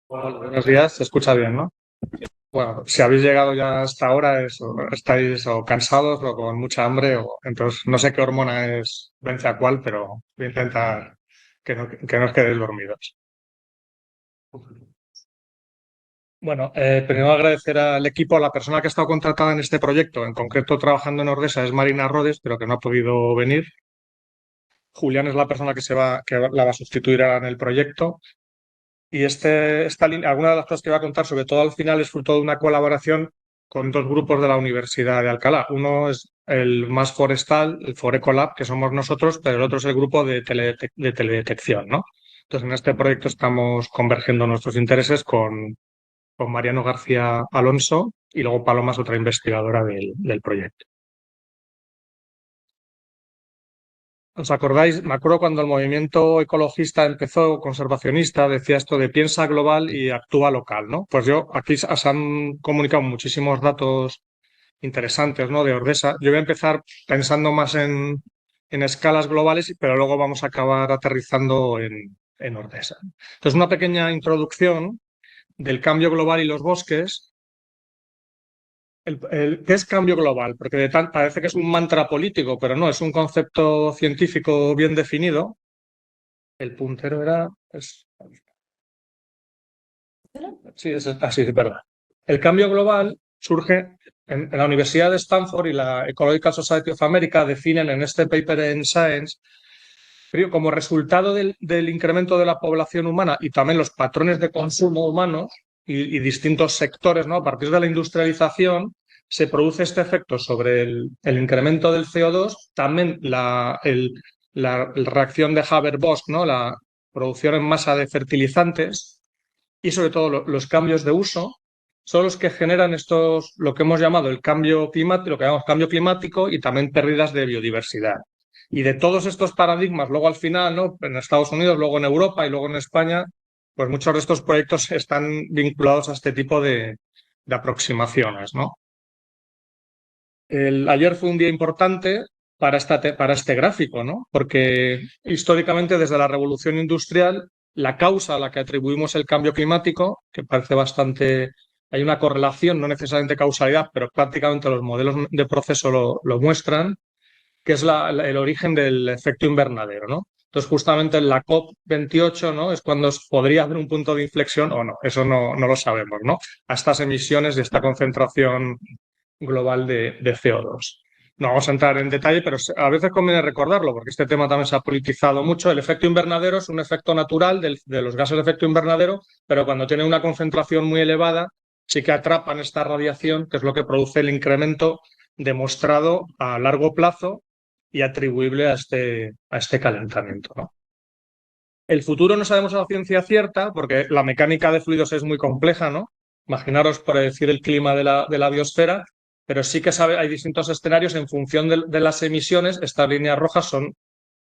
Hola, buenos días, se escucha bien, ¿no? Bueno, si habéis llegado ya hasta ahora, estáis o cansados o con mucha hambre, o entonces no sé qué hormona es vence a cuál, pero voy a intentar que no os quedéis dormidos. Bueno, primero agradecer al equipo, a la persona que ha estado contratada en este proyecto, en concreto trabajando en Ordesa, es Marina Rodes, pero que no ha podido venir. Julián es la persona que la va a sustituir ahora en el proyecto. Y esta línea, algunas de las cosas que voy a contar, sobre todo al final, es fruto de una colaboración con dos grupos de la Universidad de Alcalá. Uno es el más forestal, el Forecolab, que somos nosotros, pero el otro es el grupo de teledetección, ¿no? Entonces, en este proyecto estamos convergiendo nuestros intereses con Mariano García Alonso y luego Paloma es otra investigadora del proyecto. ¿Os acordáis? Me acuerdo cuando el movimiento ecologista empezó, conservacionista, decía esto de piensa global y actúa local, ¿no? Pues aquí se han comunicado muchísimos datos interesantes, ¿no? De Ordesa. Yo voy a empezar pensando más en escalas globales, pero luego vamos a acabar aterrizando en Ordesa. Entonces, una pequeña introducción del cambio global y los bosques. ¿Qué es cambio global? Porque parece que es un mantra político, pero no, es un concepto científico bien definido. El puntero era. Sí, así, es verdad. El cambio global surge en la Universidad de Stanford y la Ecological Society of America definen en este paper en Science como resultado del incremento de la población humana y también los patrones de consumo humanos y distintos sectores, ¿no? A partir de la industrialización se produce este efecto sobre el incremento del CO2, también la reacción de Haber-Bosch, ¿no? La producción en masa de fertilizantes y sobre todo los cambios de uso son los que generan lo que hemos llamado el cambio climático, lo que llamamos cambio climático y también pérdidas de biodiversidad. Y de todos estos paradigmas, luego al final, ¿no? En Estados Unidos, luego en Europa y luego en España, pues muchos de estos proyectos están vinculados a este tipo de aproximaciones, ¿no? Ayer fue un día importante para este gráfico, ¿no? Porque históricamente, desde la revolución industrial, la causa a la que atribuimos el cambio climático, que parece bastante. Hay una correlación, no necesariamente causalidad, pero prácticamente los modelos de proceso lo muestran, que es el origen del efecto invernadero, ¿no? Entonces, justamente en la COP28, ¿no? Es cuando podría haber un punto de inflexión o no, eso no lo sabemos, ¿no? A estas emisiones y esta concentración global de CO2. No vamos a entrar en detalle, pero a veces conviene recordarlo, porque este tema también se ha politizado mucho. El efecto invernadero es un efecto natural de los gases de efecto invernadero, pero cuando tienen una concentración muy elevada, sí que atrapan esta radiación, que es lo que produce el incremento demostrado a largo plazo y atribuible a este calentamiento, ¿no? El futuro no sabemos a la ciencia cierta, porque la mecánica de fluidos es muy compleja, ¿no? Imaginaros, por decir, el clima de la biosfera, pero sí que hay distintos escenarios en función de las emisiones. Estas líneas rojas son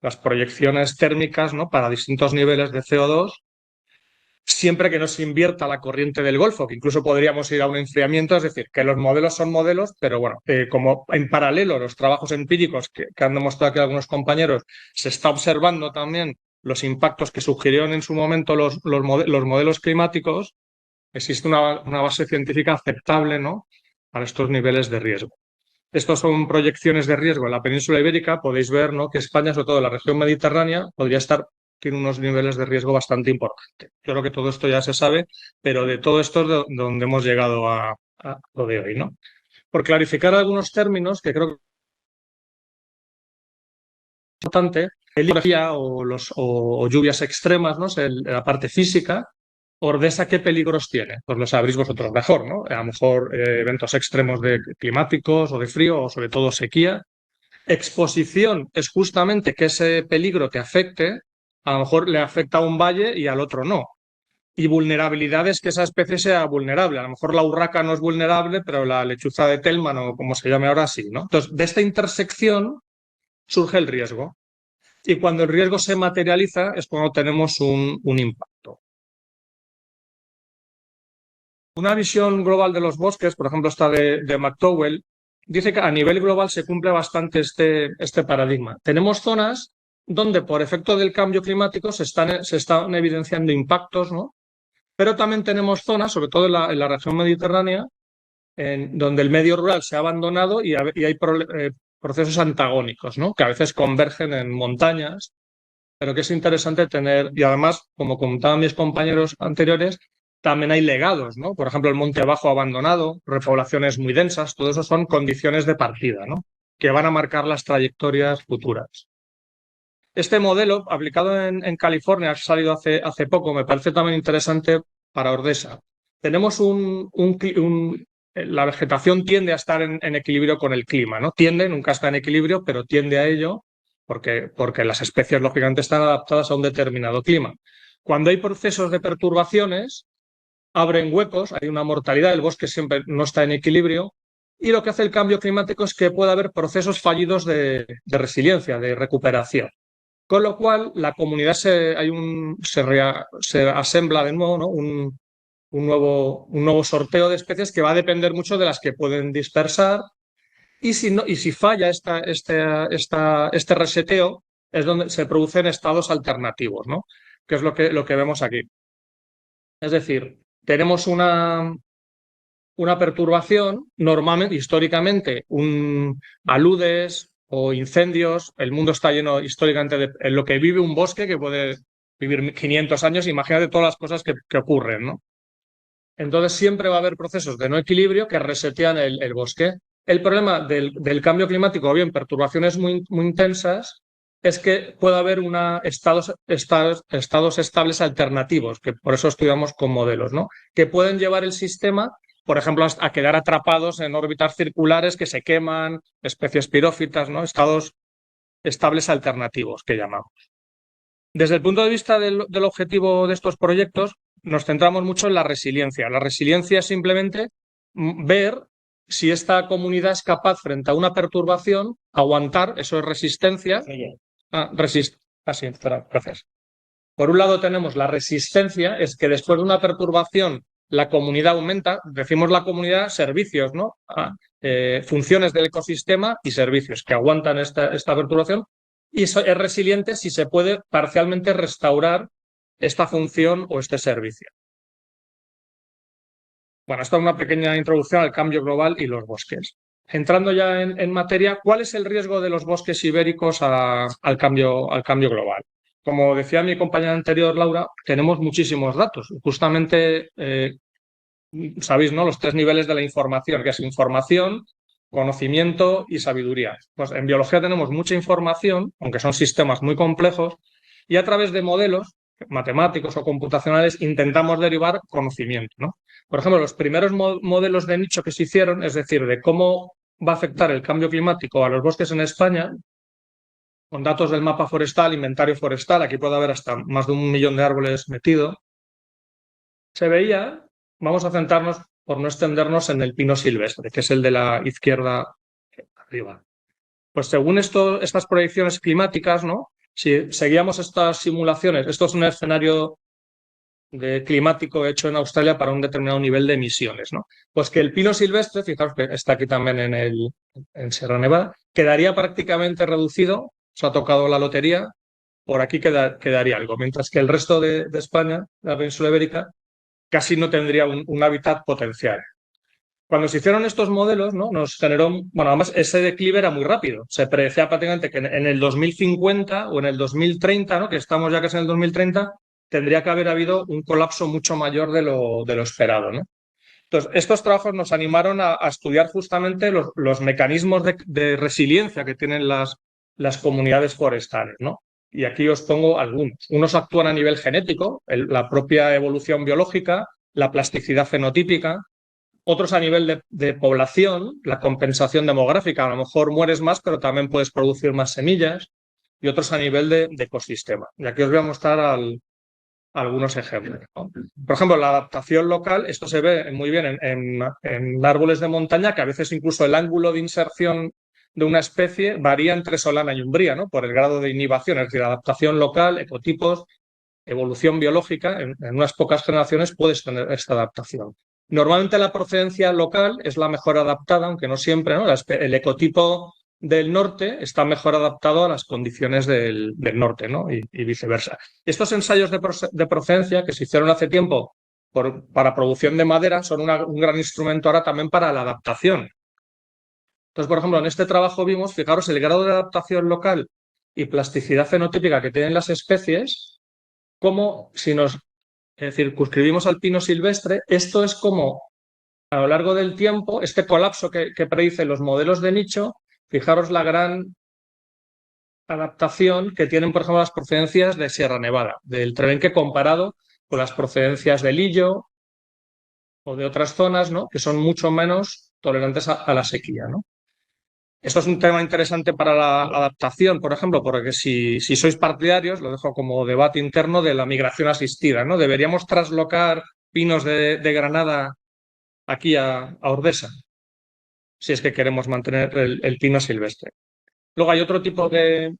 las proyecciones térmicas, ¿no? Para distintos niveles de CO2, siempre que no se invierta la corriente del Golfo, que incluso podríamos ir a un enfriamiento, es decir, que los modelos son modelos, pero bueno, como en paralelo los trabajos empíricos que han demostrado aquí algunos compañeros, se está observando también los impactos que sugirieron en su momento los modelos climáticos, existe una base científica aceptable, ¿no? Para estos niveles de riesgo. Estos son proyecciones de riesgo en la península ibérica. Podéis ver, ¿no? Que España, sobre todo la región mediterránea, tiene unos niveles de riesgo bastante importantes. Yo creo que todo esto ya se sabe, pero de todo esto es donde hemos llegado a lo de hoy, ¿no? Por clarificar algunos términos que creo que es importante, el energía o lluvias extremas, ¿no? La parte física. Ordesa, ¿qué peligros tiene? Pues lo sabréis vosotros mejor, ¿no? A lo mejor eventos extremos climáticos o de frío o sobre todo sequía. Exposición es justamente que ese peligro te afecte, a lo mejor le afecta a un valle y al otro no. Y vulnerabilidad es que esa especie sea vulnerable. A lo mejor la urraca no es vulnerable, pero la lechuza de Telman o como se llame ahora sí, ¿no? Entonces, de esta intersección surge el riesgo. Y cuando el riesgo se materializa es cuando tenemos un impacto. Una visión global de los bosques, por ejemplo, esta de McDowell, dice que a nivel global se cumple bastante este paradigma. Tenemos zonas donde por efecto del cambio climático se están evidenciando impactos, ¿no? Pero también tenemos zonas, sobre todo en la región mediterránea, donde el medio rural se ha abandonado y hay procesos antagónicos, ¿no? Que a veces convergen en montañas, pero que es interesante tener, y además, como comentaban mis compañeros anteriores, también hay legados, ¿no? Por ejemplo, el monte abajo abandonado, repoblaciones muy densas, todo eso son condiciones de partida, ¿no? Que van a marcar las trayectorias futuras. Este modelo, aplicado en California, ha salido hace poco, me parece también interesante para Ordesa. Tenemos la vegetación tiende a estar en equilibrio con el clima, ¿no? Tiende, nunca está en equilibrio, pero tiende a ello porque las especies, lógicamente, están adaptadas a un determinado clima. Cuando hay procesos de perturbaciones, abren huecos, hay una mortalidad, el bosque siempre no está en equilibrio, y lo que hace el cambio climático es que puede haber procesos fallidos de resiliencia, de recuperación. Con lo cual, la comunidad se asembla de nuevo, ¿no? Un nuevo sorteo de especies que va a depender mucho de las que pueden dispersar. Y si falla este reseteo, es donde se producen estados alternativos, ¿no? Que es lo que vemos aquí. Es decir, tenemos una perturbación, normalmente, históricamente, aludes o incendios. El mundo está lleno históricamente en lo que vive un bosque que puede vivir 500 años. Imagínate todas las cosas que ocurren, ¿no? Entonces siempre va a haber procesos de no equilibrio que resetean el bosque. El problema del cambio climático o bien perturbaciones muy intensas es que puede haber estados estables alternativos, que por eso estudiamos con modelos, ¿no? Que pueden llevar el sistema, por ejemplo, a quedar atrapados en órbitas circulares que se queman, especies pirófitas, ¿no? Estados estables alternativos que llamamos. Desde el punto de vista del objetivo de estos proyectos, nos centramos mucho en la resiliencia. La resiliencia es simplemente ver si esta comunidad es capaz, frente a una perturbación, aguantar, eso es resistencia. Espera, gracias. Por un lado tenemos la resistencia, es que después de una perturbación la comunidad aumenta, decimos la comunidad, servicios, ¿no? Funciones del ecosistema y servicios que aguantan esta perturbación, y eso es resiliente si se puede parcialmente restaurar esta función o este servicio. Bueno, esta es una pequeña introducción al cambio global y los bosques. Entrando ya en materia, ¿cuál es el riesgo de los bosques ibéricos al cambio global? Como decía mi compañera anterior, Laura, tenemos muchísimos datos. Justamente, sabéis, ¿no? Los 3 niveles de la información, que es información, conocimiento y sabiduría. Pues en biología tenemos mucha información, aunque son sistemas muy complejos, y a través de modelos matemáticos o computacionales intentamos derivar conocimiento, ¿no? Por ejemplo, los primeros modelos de nicho que se hicieron, es decir, de cómo va a afectar el cambio climático a los bosques en España, con datos del mapa forestal, inventario forestal, aquí puede haber hasta más de 1 millón de árboles metido, se veía, vamos a centrarnos, por no extendernos, en el pino silvestre, que es el de la izquierda arriba. Pues según estas proyecciones climáticas, ¿no? Si seguíamos estas simulaciones, esto es un escenario climático hecho en Australia para un determinado nivel de emisiones, ¿no? Pues que el pino silvestre, fijaos que está aquí también en Sierra Nevada, quedaría prácticamente reducido, se ha tocado la lotería, por aquí quedaría algo, mientras que el resto de España, la península ibérica, casi no tendría un hábitat potencial. Cuando se hicieron estos modelos, ¿no? Nos generó, bueno, además ese declive era muy rápido. Se predecía prácticamente que en el 2050 o en el 2030, ¿no? Que estamos ya casi en el 2030, tendría que haber habido un colapso mucho mayor de lo esperado, ¿no? Entonces, estos trabajos nos animaron a estudiar justamente los mecanismos de resiliencia que tienen las comunidades forestales, ¿no? Y aquí os pongo algunos. Unos actúan a nivel genético, la propia evolución biológica, la plasticidad fenotípica. Otros a nivel de población, la compensación demográfica. A lo mejor mueres más, pero también puedes producir más semillas. Y otros a nivel de ecosistema. Y aquí os voy a mostrar algunos ejemplos, ¿no? Por ejemplo, la adaptación local, esto se ve muy bien en árboles de montaña, que a veces incluso el ángulo de inserción de una especie varía entre solana y umbría, ¿no? Por el grado de inhibición, es decir, adaptación local, ecotipos, evolución biológica. En unas pocas generaciones puedes tener esta adaptación. Normalmente la procedencia local es la mejor adaptada, aunque no siempre, ¿no? El ecotipo del norte está mejor adaptado a las condiciones del norte, ¿no? Y viceversa. Estos ensayos de procedencia que se hicieron hace tiempo para producción de madera son un gran instrumento ahora también para la adaptación. Entonces, por ejemplo, en este trabajo vimos, fijaros, el grado de adaptación local y plasticidad fenotípica que tienen las especies, como si nos circunscribimos al pino silvestre, esto es como a lo largo del tiempo, este colapso que predicen los modelos de nicho, fijaros la gran adaptación que tienen, por ejemplo, las procedencias de Sierra Nevada, del Trevenque comparado con las procedencias de Lillo o de otras zonas, ¿no? Que son mucho menos tolerantes a la sequía, ¿no? Esto es un tema interesante para la adaptación, por ejemplo, porque si sois partidarios, lo dejo como debate interno de la migración asistida, ¿no? ¿Deberíamos traslocar pinos de Granada aquí a Ordesa, si es que queremos mantener el pino silvestre? Luego hay otro tipo de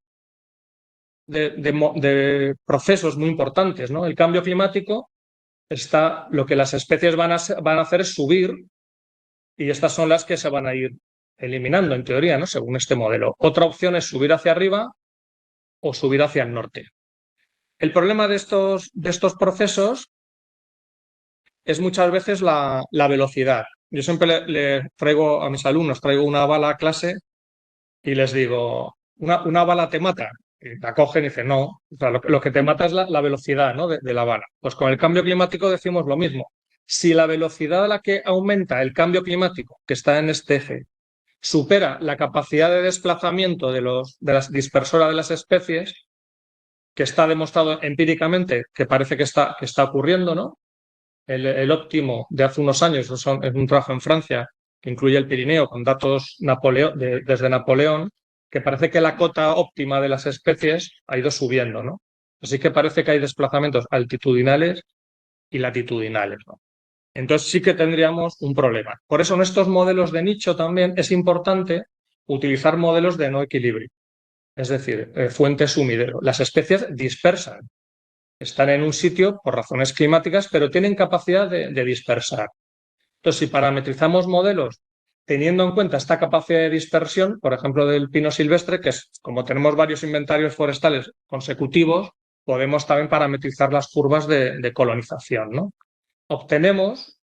procesos muy importantes, ¿no? El cambio climático está, lo que las especies van a hacer es subir, y estas son las que se van a ir eliminando, en teoría, ¿no? Según este modelo. Otra opción es subir hacia arriba o subir hacia el norte. El problema de estos procesos es muchas veces la velocidad. Yo siempre le traigo a mis alumnos, traigo una bala a clase y les digo, ¿una bala te mata? Y la cogen y dicen, no. O sea, lo que te mata es la velocidad, ¿no? de la bala. Pues con el cambio climático decimos lo mismo. Si la velocidad a la que aumenta el cambio climático, que está en este eje, supera la capacidad de desplazamiento de las dispersoras de las especies, que está demostrado empíricamente que parece que está ocurriendo, ¿no? El óptimo de hace unos años es un trabajo en Francia que incluye el Pirineo con datos desde Napoleón, que parece que la cota óptima de las especies ha ido subiendo, ¿no? Así que parece que hay desplazamientos altitudinales y latitudinales, ¿no? Entonces sí que tendríamos un problema. Por eso en estos modelos de nicho también es importante utilizar modelos de no equilibrio, es decir, fuente sumidero. Las especies dispersan, están en un sitio por razones climáticas, pero tienen capacidad de dispersar. Entonces, si parametrizamos modelos teniendo en cuenta esta capacidad de dispersión, por ejemplo, del pino silvestre, que es como tenemos varios inventarios forestales consecutivos, podemos también parametrizar las curvas de colonización, ¿no? Obtenemos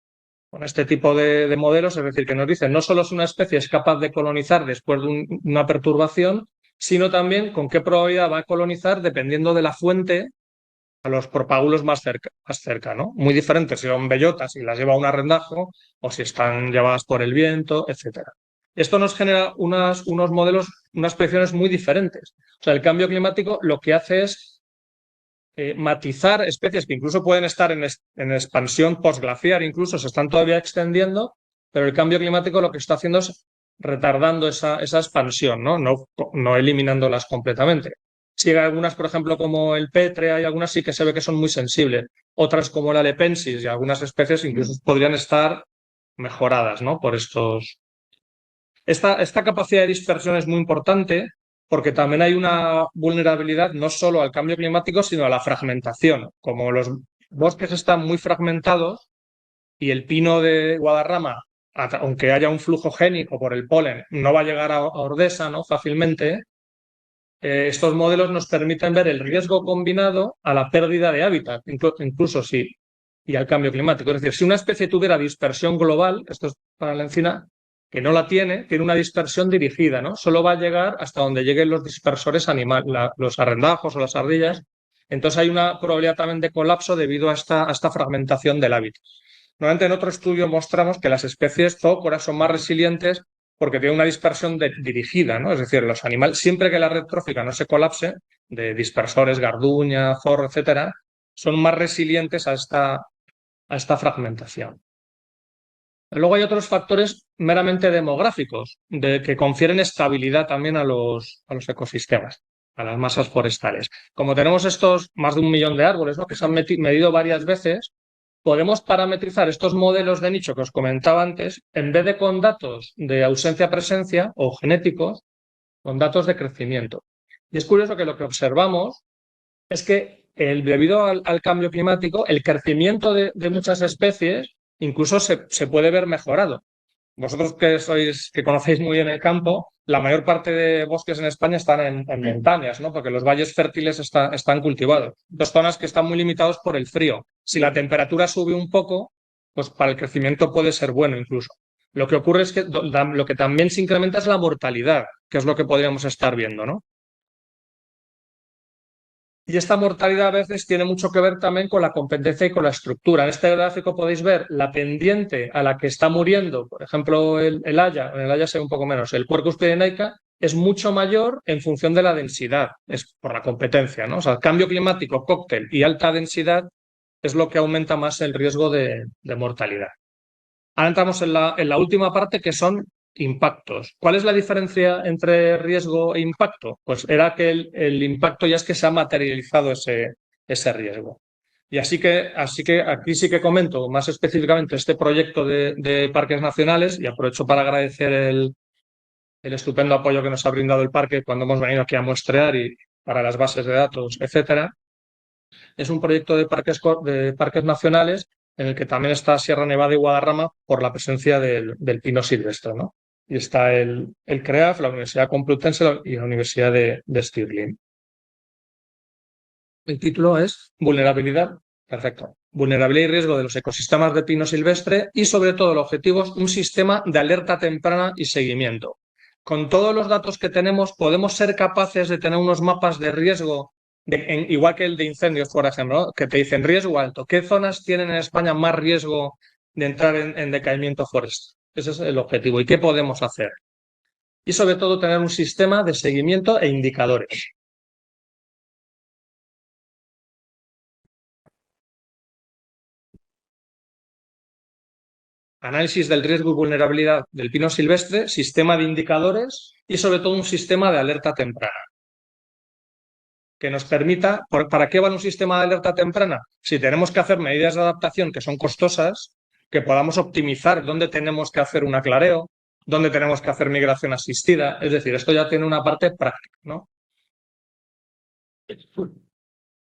con este tipo de modelos, es decir, que nos dicen no solo si una especie es capaz de colonizar después de una perturbación, sino también con qué probabilidad va a colonizar dependiendo de la fuente a los propágulos más cerca, ¿no? Muy diferente si son bellotas y las lleva un arrendajo o si están llevadas por el viento, etcétera. Esto nos genera unos modelos, unas predicciones muy diferentes. O sea, el cambio climático lo que hace es matizar especies que incluso pueden estar en expansión postglaciar, incluso se están todavía extendiendo, pero el cambio climático lo que está haciendo es retardando esa expansión, ¿no? No eliminándolas completamente. Sí, hay algunas, por ejemplo, como el petre, hay algunas sí que se ve que son muy sensibles. Otras, como la lepensis y algunas especies, incluso podrían estar mejoradas, ¿no? Por estos. Esta capacidad de dispersión es muy importante porque también hay una vulnerabilidad no solo al cambio climático, sino a la fragmentación. Como los bosques están muy fragmentados y el pino de Guadarrama, aunque haya un flujo génico por el polen, no va a llegar a Ordesa, ¿no? Fácilmente. Estos modelos nos permiten ver el riesgo combinado a la pérdida de hábitat, incluso si, y al cambio climático. Es decir, si una especie tuviera dispersión global, esto es para la encina, que no la tiene una dispersión dirigida, ¿no? Solo va a llegar hasta donde lleguen los dispersores animales, los arrendajos o las ardillas. Entonces hay una probabilidad también de colapso debido a esta fragmentación del hábitat. Nuevamente, en otro estudio mostramos que las especies zoócoras son más resilientes porque tienen una dispersión dirigida, ¿no? Es decir, los animales, siempre que la red trófica no se colapse, de dispersores, garduña, zorro, etcétera, son más resilientes a esta fragmentación. Luego hay otros factores meramente demográficos, que confieren estabilidad también a los ecosistemas, a las masas forestales. Como tenemos estos más de 1 millón de árboles, ¿no? Que se han medido varias veces, podemos parametrizar estos modelos de nicho que os comentaba antes, en vez de con datos de ausencia-presencia o genéticos, con datos de crecimiento. Y es curioso que lo que observamos es que debido al cambio climático, el crecimiento de muchas especies incluso se puede ver mejorado. vosotros que conocéis muy bien el campo, la mayor parte de bosques en España están en montañas, ¿no? Porque los valles fértiles están cultivados. Dos zonas que están muy limitados por el frío. Si la temperatura sube un poco, pues para el crecimiento puede ser bueno incluso. Lo que ocurre es que lo que también se incrementa es la mortalidad, que es lo que podríamos estar viendo, ¿no? Y esta mortalidad a veces tiene mucho que ver también con la competencia y con la estructura. En este gráfico podéis ver la pendiente a la que está muriendo, por ejemplo, el haya, en el haya se ve un poco menos, el Quercus pyrenaica es mucho mayor en función de la densidad, es por la competencia, ¿no? O sea, el cambio climático, cóctel y alta densidad es lo que aumenta más el riesgo de mortalidad. Ahora entramos en la última parte que son impactos. ¿Cuál es la diferencia entre riesgo e impacto? Pues era que el impacto ya es que se ha materializado ese riesgo. Y así que aquí sí que comento más específicamente este proyecto de parques nacionales y aprovecho para agradecer el estupendo apoyo que nos ha brindado el parque cuando hemos venido aquí a muestrear y para las bases de datos, etcétera. Es un proyecto de parques nacionales en el que también está Sierra Nevada y Guadarrama por la presencia del pino silvestre, ¿no? Y está el CREAF, la Universidad Complutense y la Universidad de Stirling. El título es Vulnerabilidad, perfecto. Vulnerabilidad y riesgo de los ecosistemas de pino silvestre y, sobre todo, el objetivo es un sistema de alerta temprana y seguimiento. Con todos los datos que tenemos, podemos ser capaces de tener unos mapas de riesgo, igual que el de incendios, por ejemplo, ¿no? Que te dicen riesgo alto. ¿Qué zonas tienen en España más riesgo de entrar en decaimiento forestal? Ese es el objetivo. ¿Y qué podemos hacer? Y, sobre todo, tener un sistema de seguimiento e indicadores. Análisis del riesgo y vulnerabilidad del pino silvestre, sistema de indicadores y sobre todo un sistema de alerta temprana que nos permita, ¿para qué vale un sistema de alerta temprana? Si tenemos que hacer medidas de adaptación que son costosas, que podamos optimizar dónde tenemos que hacer un aclareo, dónde tenemos que hacer migración asistida, es decir, esto ya tiene una parte práctica, ¿no?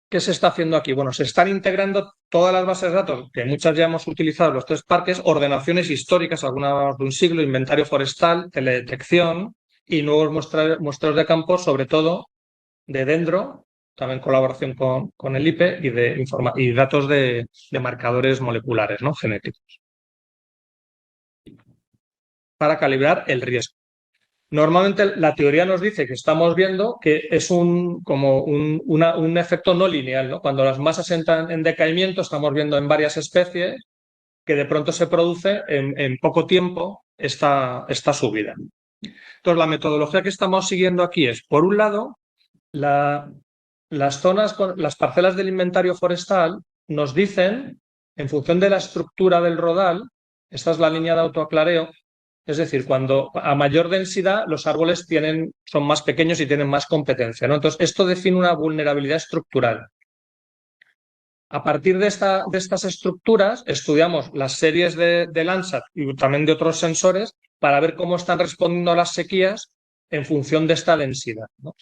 ¿Qué se está haciendo aquí? Bueno, se están integrando todas las bases de datos, que muchas ya hemos utilizado los tres parques, ordenaciones históricas, algunas de un siglo, inventario forestal, teledetección y nuevos muestreos de campo, sobre todo de dendro, también colaboración con el IPE y datos de marcadores moleculares, ¿no? Genéticos, para calibrar el riesgo. Normalmente la teoría nos dice que estamos viendo que es un efecto no lineal, ¿no? Cuando las masas entran en decaimiento, estamos viendo en varias especies que de pronto se produce en poco tiempo esta subida. Entonces, la metodología que estamos siguiendo aquí es, por un lado, las zonas, las parcelas del inventario forestal nos dicen, en función de la estructura del rodal, esta es la línea de autoaclareo, es decir, cuando a mayor densidad los árboles son más pequeños y tienen más competencia, ¿no? Entonces, esto define una vulnerabilidad estructural. A partir de estas estructuras, estudiamos las series de Landsat y también de otros sensores para ver cómo están respondiendo a las sequías en función de esta densidad, ¿no?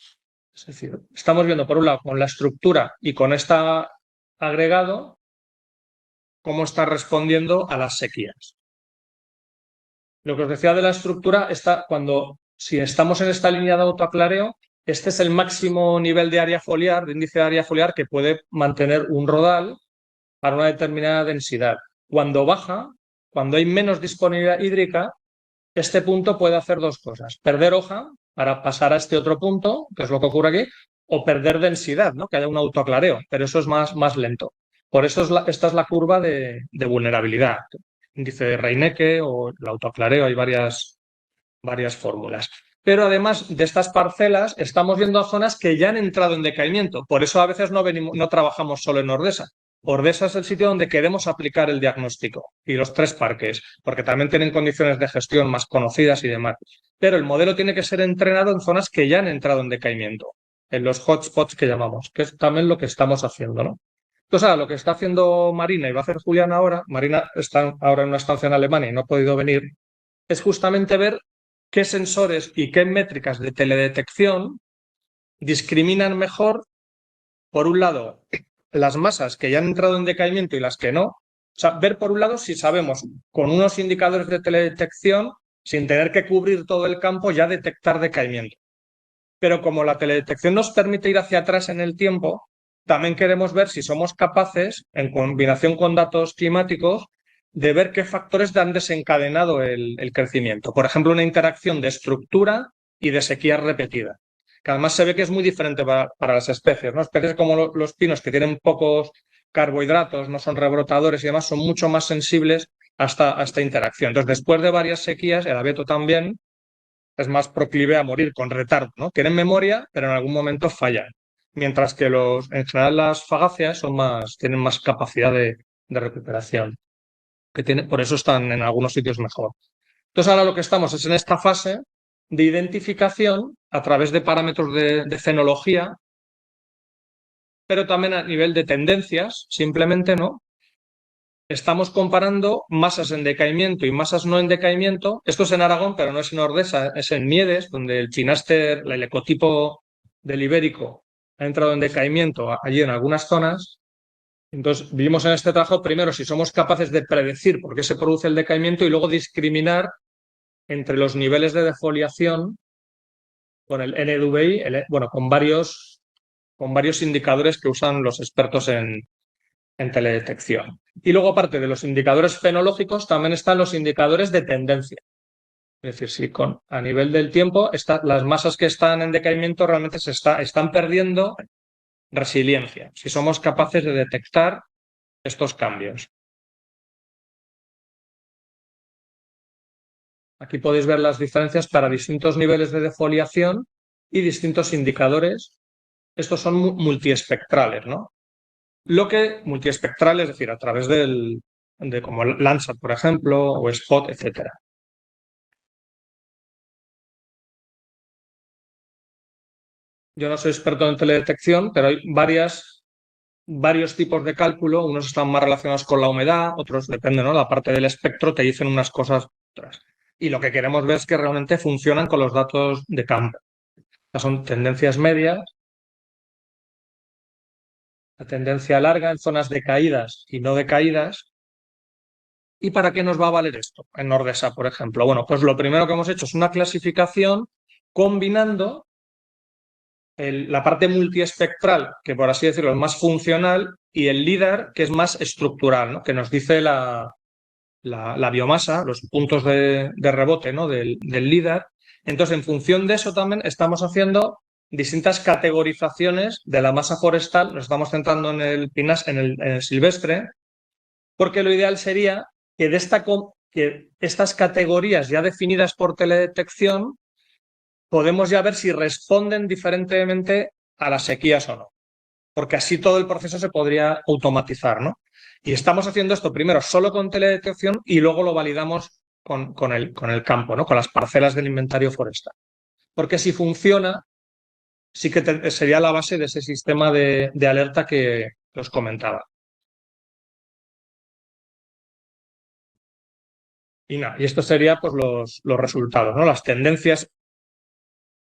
Es decir, estamos viendo, por un lado, con la estructura y con este agregado, cómo está respondiendo a las sequías. Lo que os decía de la estructura está si estamos en esta línea de autoaclareo, este es el máximo nivel de área foliar, de índice de área foliar que puede mantener un rodal para una determinada densidad. Cuando baja, cuando hay menos disponibilidad hídrica, este punto puede hacer dos cosas: perder hoja para pasar a este otro punto, que es lo que ocurre aquí, o perder densidad, ¿no? Que haya un autoaclareo, pero eso es más lento. Por eso esta es la curva de vulnerabilidad. Índice de Reineke o el autoaclareo, hay varias fórmulas. Pero además de estas parcelas, estamos viendo a zonas que ya han entrado en decaimiento. Por eso a veces no trabajamos solo en Ordesa. Ordesa es el sitio donde queremos aplicar el diagnóstico y los tres parques, porque también tienen condiciones de gestión más conocidas y demás. Pero el modelo tiene que ser entrenado en zonas que ya han entrado en decaimiento, en los hotspots que llamamos, que es también lo que estamos haciendo, ¿no? Entonces, ahora, lo que está haciendo Marina y va a hacer Julián ahora, Marina está ahora en una estancia en Alemania y no ha podido venir, es justamente ver qué sensores y qué métricas de teledetección discriminan mejor, por un lado, las masas que ya han entrado en decaimiento y las que no. O sea, ver por un lado si sabemos con unos indicadores de teledetección sin tener que cubrir todo el campo, ya detectar decaimiento. Pero como la teledetección nos permite ir hacia atrás en el tiempo, también queremos ver si somos capaces, en combinación con datos climáticos, de ver qué factores han desencadenado el crecimiento. Por ejemplo, una interacción de estructura y de sequía repetida, que además se ve que es muy diferente para las especies, ¿no? Especies como los pinos, que tienen pocos carbohidratos, no son rebrotadores y demás, son mucho más sensibles a esta interacción. Entonces, después de varias sequías, el abeto también es más proclive a morir con retardo, ¿no? Tienen memoria, pero en algún momento fallan. Mientras que en general las fagáceas tienen más capacidad de recuperación, por eso están en algunos sitios mejor. Entonces ahora lo que estamos es en esta fase de identificación a través de parámetros de fenología, pero también a nivel de tendencias, simplemente, ¿no? Estamos comparando masas en decaimiento y masas no en decaimiento. Esto es en Aragón, pero no es en Ordesa, es en Miedes, donde el chinaster, el ecotipo del ibérico, ha entrado en decaimiento allí en algunas zonas. Entonces, vimos en este trabajo primero si somos capaces de predecir por qué se produce el decaimiento y luego discriminar entre los niveles de defoliación con el NDVI, bueno, con varios indicadores que usan los expertos en teledetección. Y luego, aparte de los indicadores fenológicos, también están los indicadores de tendencia. Es decir, si a nivel del tiempo las masas que están en decaimiento realmente están perdiendo resiliencia, si somos capaces de detectar estos cambios. Aquí podéis ver las diferencias para distintos niveles de defoliación y distintos indicadores. Estos son multiespectrales, ¿no? Multiespectral, es decir, a través de como Landsat, por ejemplo, o Spot, etcétera. Yo no soy experto en teledetección, pero hay varios tipos de cálculo. Unos están más relacionados con la humedad, otros depende, ¿no? La parte del espectro te dicen unas cosas otras. Y lo que queremos ver es que realmente funcionan con los datos de campo. Son tendencias medias, la tendencia larga en zonas de caídas y no de caídas. ¿Y para qué nos va a valer esto en Nordesa, por ejemplo? Bueno, pues lo primero que hemos hecho es una clasificación combinando la parte multiespectral, que por así decirlo es más funcional, y el LIDAR, que es más estructural, ¿no? Que nos dice la biomasa, los puntos de rebote, ¿no? del LIDAR. Entonces, en función de eso también estamos haciendo distintas categorizaciones de la masa forestal. Nos estamos centrando en el en el silvestre, porque lo ideal sería que, que estas categorías ya definidas por teledetección podemos ya ver si responden diferentemente a las sequías o no, porque así todo el proceso se podría automatizar, ¿no? Y estamos haciendo esto primero solo con teledetección y luego lo validamos con el campo, ¿no? Con las parcelas del inventario forestal. Porque si funciona, sí que sería la base de ese sistema de alerta que os comentaba. Y esto sería pues los resultados, ¿no? Las tendencias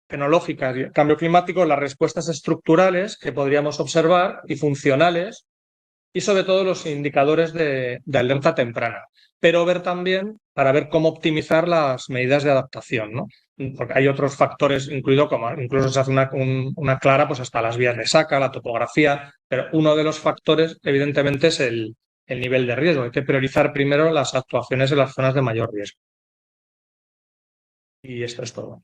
tecnológicas y el cambio climático, las respuestas estructurales que podríamos observar y funcionales, y sobre todo los indicadores de alerta temprana. Pero ver también para ver cómo optimizar las medidas de adaptación, ¿no? Porque hay otros factores incluidos, como incluso se hace una clara, pues hasta las vías de saca, la topografía, pero uno de los factores, evidentemente, es el nivel de riesgo. Hay que priorizar primero las actuaciones en las zonas de mayor riesgo. Y esto es todo.